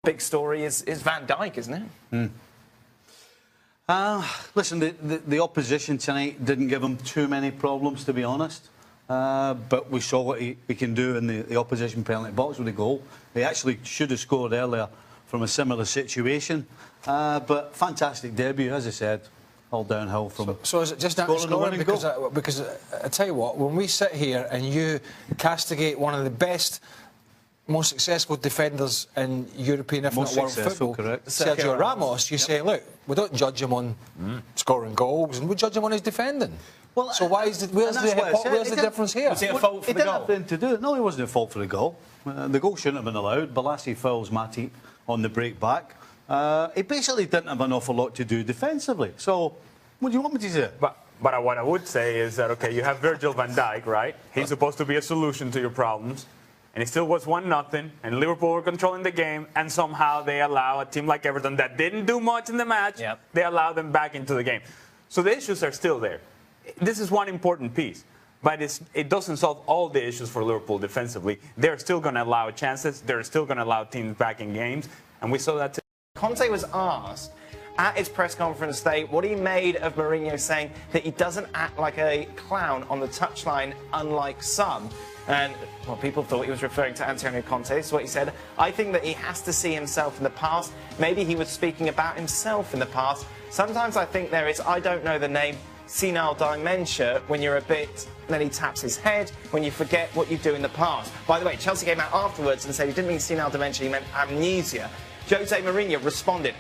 big story is Van Dijk, isn't it? Listen, the opposition tonight didn't give him too many problems, to be honest. But we saw what he can do in the opposition penalty box with a goal. He actually should have scored earlier from a similar situation. But fantastic debut, as I said, all downhill from. So is it just not scoring? Because I tell you what, when we sit here and you castigate one of the best, most successful defenders in European, if not world football, Sergio Ramos, you say, look, we don't judge him on scoring goals, and we judge him on his defending. Well, so where's the difference here? Was he at fault for the goal? He didn't have anything to do. No, he wasn't at fault for the goal. The goal shouldn't have been allowed. Balassi fouls Matip on the break back. He basically didn't have an awful lot to do defensively. So, what do you want me to say? But what I would say is that, okay, you have Virgil van Dijk, right? He's supposed to be a solution to your problems. And it still was 1-0, and Liverpool were controlling the game, and somehow they allow a team like Everton that didn't do much in the match, they allow them back into the game. So the issues are still there. This is one important piece, but it doesn't solve all the issues for Liverpool defensively. They're still going to allow chances. They're still going to allow teams back in games, and we saw that today. Conte was asked at his press conference today what he made of Mourinho saying that he doesn't act like a clown on the touchline, unlike some. And, well, people thought he was referring to Antonio Conte. This is what he said. I think that he has to see himself in the past. Maybe he was speaking about himself in the past. Sometimes I think there is, I don't know the name, senile dementia, when you're a bit, then he taps his head, when you forget what you do in the past. By the way, Chelsea came out afterwards and said he didn't mean senile dementia, he meant amnesia. Jose Mourinho responded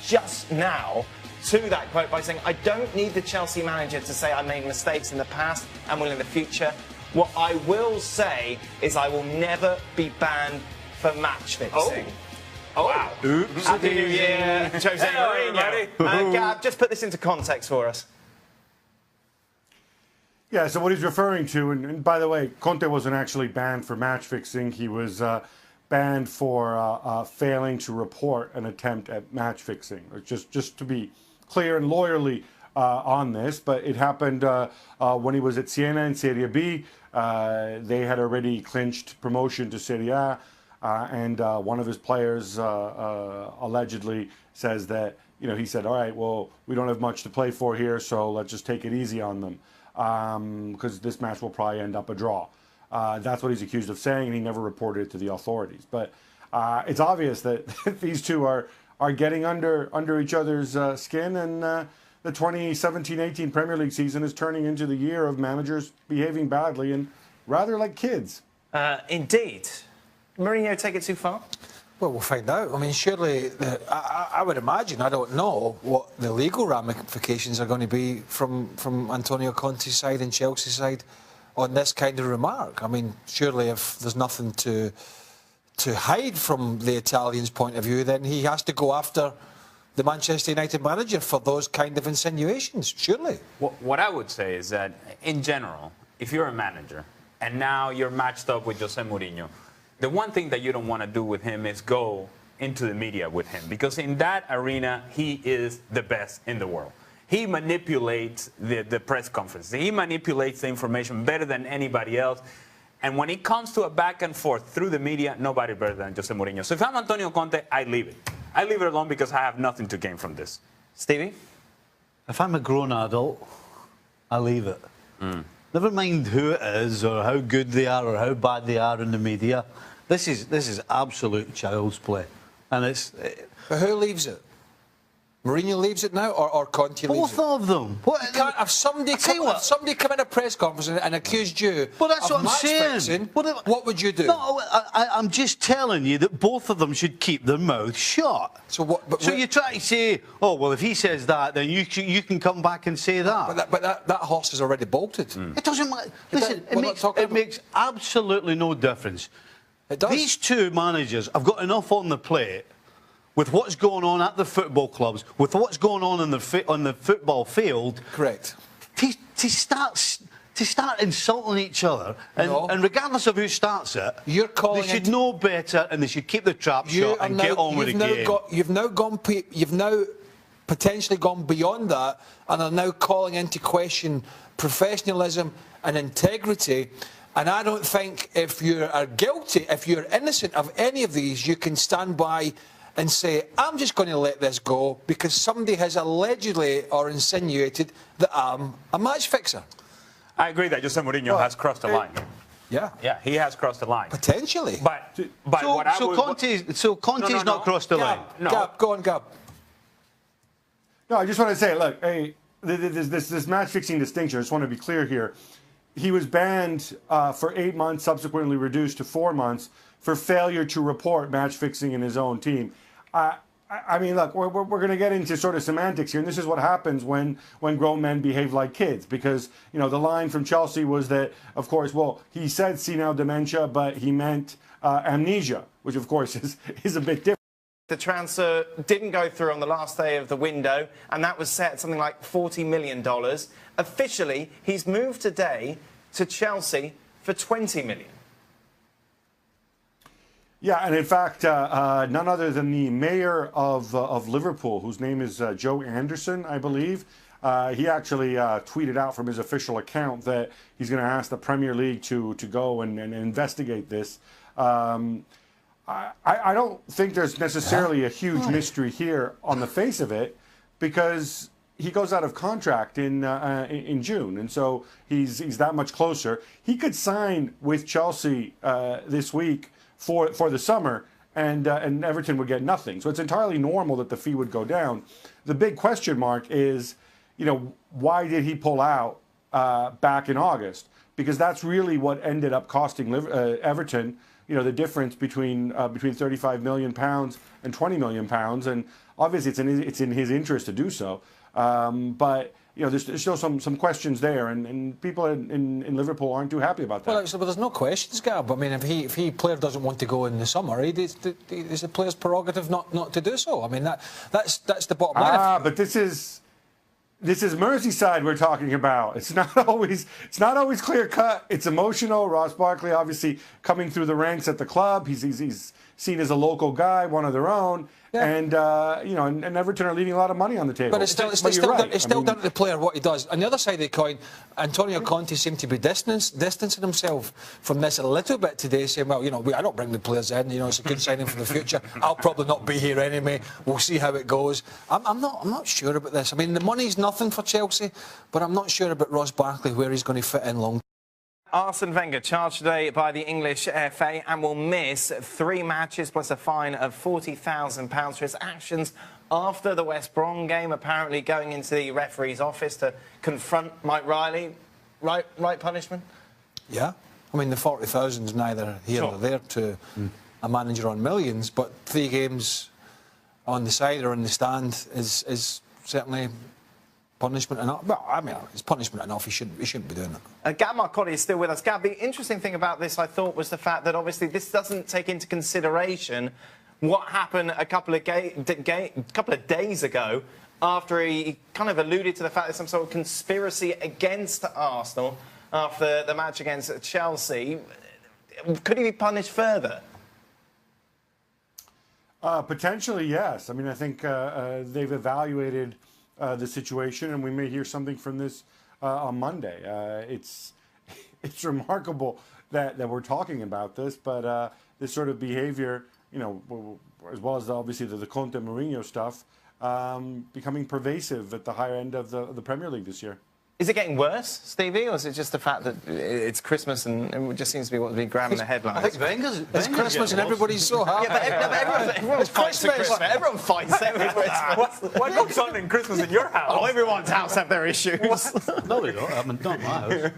just now to that quote by saying, I don't need the Chelsea manager to say I made mistakes in the past and will in the future. What I will say is I will never be banned for match fixing. Oh, wow. Oops. Happy New Year, Jose Mourinho. Gab, just put this into context for us. Yeah, so what he's referring to, and by the way, Conte wasn't actually banned for match fixing. He was banned for failing to report an attempt at match fixing. Just to be clear and lawyerly on this, but it happened when he was at Siena in Serie B. They had already clinched promotion to Serie A, and one of his players allegedly says that, he said, all right, well, we don't have much to play for here, so let's just take it easy on them, because this match will probably end up a draw. That's what he's accused of saying, and he never reported it to the authorities. But it's obvious that these two are getting under each other's skin, and the 2017-18 Premier League season is turning into the year of managers behaving badly and rather like kids. Indeed. Mourinho take it too far? Well, we'll find out. I mean, surely, I would imagine, I don't know what the legal ramifications are going to be from Antonio Conte's side and Chelsea's side on this kind of remark. I mean, surely if there's nothing to hide from the Italians' point of view, then he has to go after the Manchester United manager for those kind of insinuations, surely. What I would say is that, in general, if you're a manager and now you're matched up with Jose Mourinho, the one thing that you don't want to do with him is go into the media with him, because in that arena, he is the best in the world. He manipulates the press conference. He manipulates the information better than anybody else. And when it comes to a back and forth through the media, nobody better than Jose Mourinho. So if I'm Antonio Conte, I leave it. I leave it alone because I have nothing to gain from this. Stevie? If I'm a grown adult, I leave it. Never mind who it is or how good they are or how bad they are in the media. This is absolute child's play. And it's... But who leaves it? Mourinho leaves it now, or Conte leaves it? Both of them. If somebody come in a press conference and accused you well, that's of what I'm match saying. fixing, what would you do? No, I'm just telling you that both of them should keep their mouth shut. So you try to say, oh, well, if he says that, then you can come back and say that. But that horse is already bolted. It doesn't matter. Listen, it makes absolutely no difference. It does. These two managers have got enough on the plate with what's going on at the football clubs, with what's going on in the football field. Correct. To start insulting each other, and regardless of who starts it, they should know better and they should keep the trap shut and get on with the game. You've now potentially gone beyond that and are now calling into question professionalism and integrity And I don't think if you are guilty, if you're innocent of any of these, you can stand by and say, I'm just going to let this go because somebody has allegedly or insinuated that I'm a match fixer. I agree that Jose Mourinho has crossed the line. Yeah. Yeah, he has crossed the line. Potentially. But Conte's not crossed the line. No. Gab, go on, Gab. No, I just want to say, look, hey, this match-fixing distinction, I just want to be clear here. He was banned for 8 months, subsequently reduced to 4 months for failure to report match-fixing in his own team. I mean, look, we're going to get into sort of semantics here, and this is what happens when grown men behave like kids. Because, you know, the line from Chelsea was that, of course, well, he said senile dementia, but he meant amnesia, which, of course, is a bit different. The transfer didn't go through on the last day of the window, and that was set at something like $40 million. Officially, he's moved today to Chelsea for $20 million. Yeah, and in fact, none other than the mayor of Liverpool, whose name is Joe Anderson, I believe, he actually tweeted out from his official account that he's going to ask the Premier League to go and investigate this. I don't think there's necessarily a huge mystery here on the face of it, because he goes out of contract in June, and so he's that much closer. He could sign with Chelsea this week for the summer, and Everton would get nothing. So it's entirely normal that the fee would go down. The big question mark is, you know, why did he pull out back in August? Because that's really what ended up costing Everton, you know, the difference between £35 million and £20 million, and obviously it's in his interest to do so. But you know, there's still some questions there, and people in Liverpool aren't too happy about that. Well, there's no questions, Gab. I mean, if he player doesn't want to go in the summer, it's the player's prerogative not to do so. I mean, that's the bottom line. But this is Merseyside we're talking about. It's not always clear cut. It's emotional. Ross Barkley obviously coming through the ranks at the club. He's seen as a local guy, one of their own. Yeah. And you know, and Everton are leaving a lot of money on the table. But it's still down to the player what he does. On the other side of the coin, Antonio Conte seemed to be distancing himself from this a little bit today, saying, well, you know, I don't bring the players in. You know, it's a good signing for the future. I'll probably not be here anyway. We'll see how it goes. I'm not sure about this. I mean, the money's nothing for Chelsea, but I'm not sure about Ross Barkley, where he's going to fit in long. Arsene Wenger charged today by the English FA and will miss 3 matches plus a fine of £40,000 for his actions after the West Brom game, apparently going into the referee's office to confront Mike Riley. Right punishment? Yeah. I mean, the 40,000 is neither here nor there to a manager on millions, but 3 games on the side or in the stand is certainly punishment enough. Well, I mean, it's punishment enough. He shouldn't be doing it. Gab Marcotti is still with us. Gab, the interesting thing about this, I thought, was the fact that obviously this doesn't take into consideration what happened a couple of days ago, after he kind of alluded to the fact there's some sort of conspiracy against Arsenal after the match against Chelsea. Could he be punished further? Potentially, yes. I mean, I think they've evaluated the situation, and we may hear something from this on Monday. It's remarkable that we're talking about this, but this sort of behavior, you know, as well as obviously the Conte Mourinho stuff, becoming pervasive at the higher end of the Premier League this year. Is it getting worse, Stevie, or is it just the fact that it's Christmas and it just seems to be what's been grabbing the headlines? I think Wenger's Christmas and everybody's so happy. Yeah, but everyone fights at Christmas. Everyone fights every Christmas. What goes on in Christmas in your house? Oh, everyone's house have their issues. No, we don't. I mean, not my house.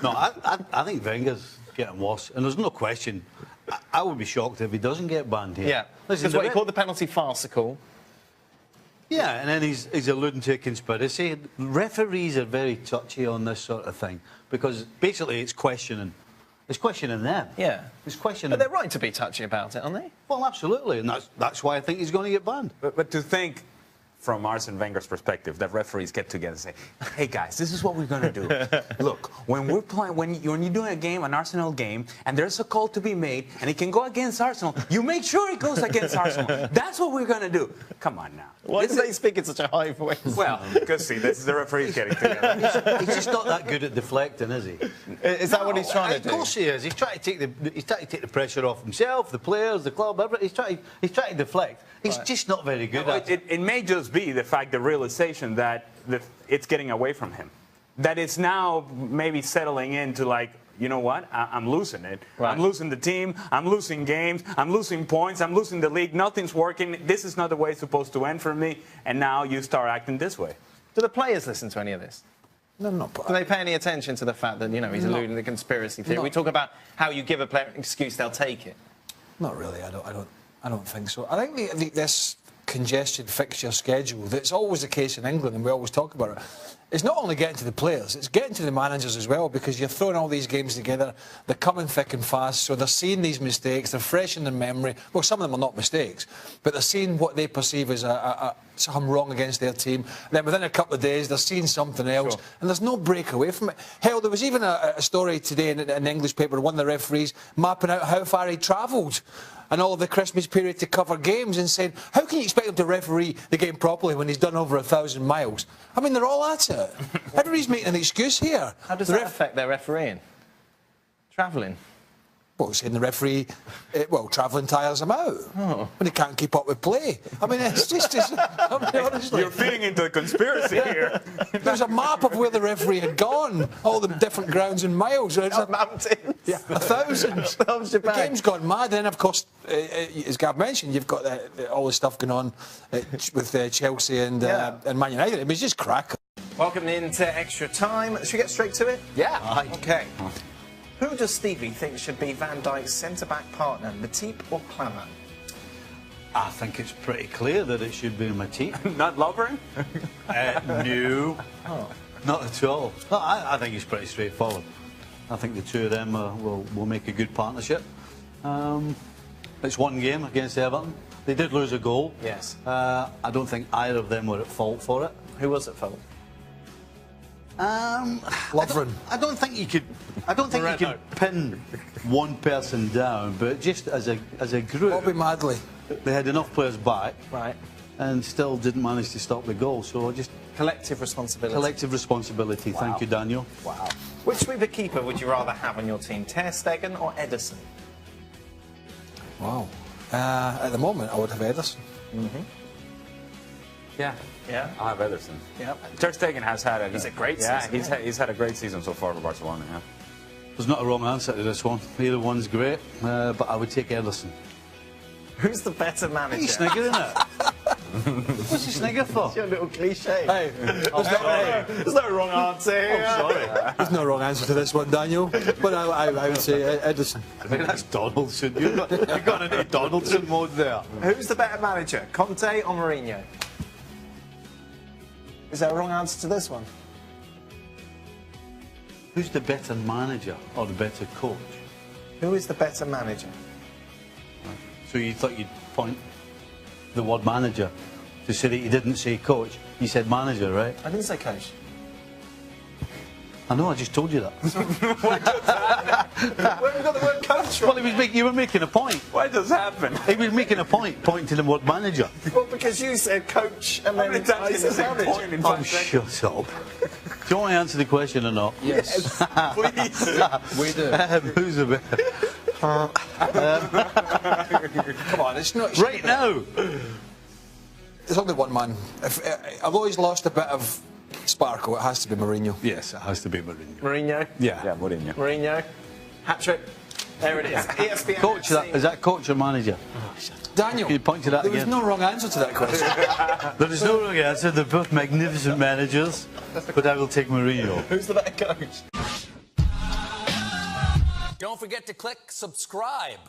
No, I think Wenger's getting worse, and there's no question. I would be shocked if he doesn't get banned here. Yeah, because what he called the penalty farcical. Yeah, and then he's alluding to a conspiracy. Referees are very touchy on this sort of thing because basically it's questioning them. Yeah, it's questioning. But they're right to be touchy about it, aren't they? Well, absolutely, and that's why I think he's going to get banned. But to think from Arsene Wenger's perspective that referees get together and say, hey guys, this is what we're going to do. Look, when we're playing, when you're doing a game, an Arsenal game, and there's a call to be made, and it can go against Arsenal, you make sure it goes against Arsenal. That's what we're going to do. Come on now. Why do they speak in such a high voice? Well, because see, this is the referees getting together. He's just not that good at deflecting, is he? Is that what he's trying to do? Of course he is. He's trying to take the pressure off himself, the players, the club, everything. He's trying to deflect. He's just not very good at it. It may just be the fact, the realization that it's getting away from him. That it's now maybe settling into like, you know what, I'm losing it. Right. I'm losing the team, I'm losing games, I'm losing points, I'm losing the league, nothing's working. This is not the way it's supposed to end for me, and now you start acting this way. Do the players listen to any of this? No. Do they pay any attention to the fact that, you know, he's alluding to the conspiracy theory? We talk about how you give a player an excuse, they'll take it. Not really. I don't think so. I think this congested fixture schedule, that's always the case in England, and we always talk about it. It's not only getting to the players, it's getting to the managers as well, because you're throwing all these games together, they're coming thick and fast, so they're seeing these mistakes, they're fresh in their memory. Well, some of them are not mistakes, but they're seeing what they perceive as something wrong against their team. And then within a couple of days, they're seeing something else, and there's no break away from it. Hell, there was even a story today in an English paper, one of the referees mapping out how far he travelled and all of the Christmas period to cover games, and saying, how can you expect him to referee the game properly when he's done over 1,000 miles? I mean, they're all at it. Everybody's making an excuse here. How does that affect their refereeing? Travelling? Well, saying the referee, travelling tires him out when he can't keep up with play. I mean, it's just, I mean, honestly. You're feeding into the conspiracy here. There's a map of where the referee had gone, all the different grounds and miles. Mountains. Yeah, 1,000. The game's gone mad. Then, of course, as Gav mentioned, you've got all the stuff going on with Chelsea and Man United. I mean, it's just crack. Welcome into Extra Time. Should we get straight to it? Yeah. OK. Who does Stevie think should be Van Dijk's centre-back partner, Matip or Klammer? I think it's pretty clear that it should be Matip. Not Lovren? No. Not at all. No, I think it's pretty straightforward. I think the two of them will make a good partnership. It's one game against Everton. They did lose a goal. Yes. I don't think either of them were at fault for it. Who was at fault? Lovren. I don't think you could pin one person down, but just as a group, Bobby Madley. They had enough players back, right, and still didn't manage to stop the goal. So just collective responsibility. Collective responsibility. Wow. Thank you, Daniel. Wow. Which sweeper keeper would you rather have on your team, Ter Stegen or Ederson? Wow. At the moment, I would have Ederson. Yeah. I have Ederson. Yeah. Ter Stegen has had a great season. He's had a great season so far for Barcelona. Yeah. There's not a wrong answer to this one. Either one's great, but I would take Ederson. Who's the better manager? Are you sniggering it? What's he snigger for? It's your little cliche. Hey, there's no wrong answer here. Oh, sorry. There's no wrong answer to this one, Daniel. But I would say Ederson. I mean, that's Donaldson. You've got into Donaldson mode there. Who's the better manager, Conte or Mourinho? Is there a wrong answer to this one? Who's the better manager or the better coach? Who is the better manager? So you thought you'd point the word manager to say that you didn't say coach. You said manager, right? I didn't say coach. I know, I just told you that. Where have we got the word coach from? Well, you were making a point. Why does that happen? He was making a point, pointing to the word manager. Well, because you said coach and then I said manager. Oh, shut up. Do you want to answer the question or not? Yes. Please. We do. Who's the better? Come on, it's not... Right now! There's only one man. Although he's lost a bit of sparkle, it has to be Mourinho. Yes, it has to be Mourinho. Mourinho? Yeah. Yeah, Mourinho. Mourinho. Hat-trick. There it is. ESPN Coach, FC. is that coach or manager? Daniel, Can you point to that there again? was no wrong answer to that question. There is no wrong answer. They're both magnificent managers, but I will take Mourinho. Who's the better coach? Don't forget to click subscribe.